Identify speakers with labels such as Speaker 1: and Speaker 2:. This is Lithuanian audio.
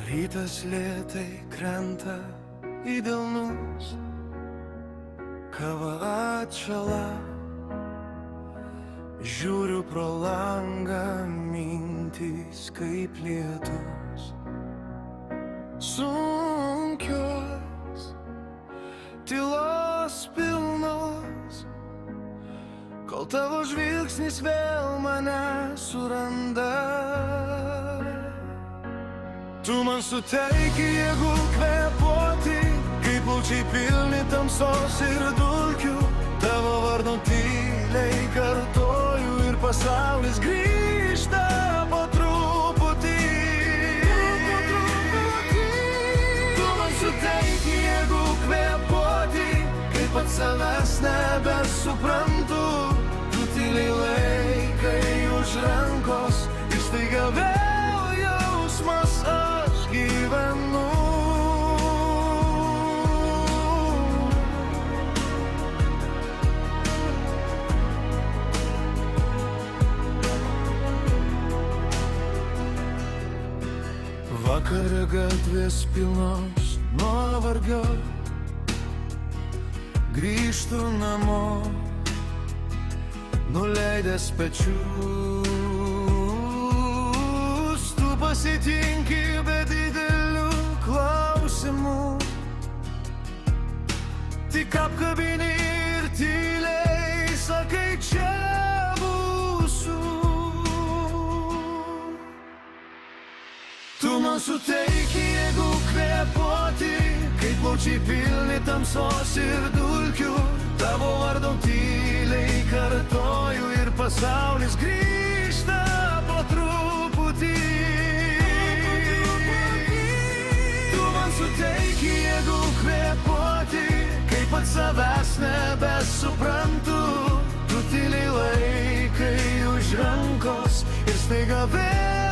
Speaker 1: Rytas lėtai krenta į delnus, kava atšala, žiūriu pro langą, mintys kaip lietus. Sunkios, tylos pilnos, kol tavo žvilgsnis vėl mane suranda. Tu man suteiki jėgų kvėpuoti, kaip plaučiai pilni tamsos ir dulkių. Tavo vardą tyliai kartoju ir pasaulis grįžta po truputį. Tu man suteiki jėgų kvėpuoti, kaip pats savęs nebesuprantu. Tu tyliai laikai už rankos ir staiga vėl jausmas aš gyvenu. Vakar gatvės pilnos nuovargio, grįžtu namo, nuleidęs pečius. Tu pasitinki be didelių klausimų, tik apkabini ir tyliai sakai čia būsiu. Tu man suteiki jėgų kvėpuoti, kaip plaučiai pilni tamsos ir dulkių. Tavo vardą tyliai kartoju ir pasaulis grįžta po truputį. Tu man suteiki jėgų kvėpuoti, kaip pats savęs nebesuprantu. Tu tyliai laikai už rankos ir staiga vėl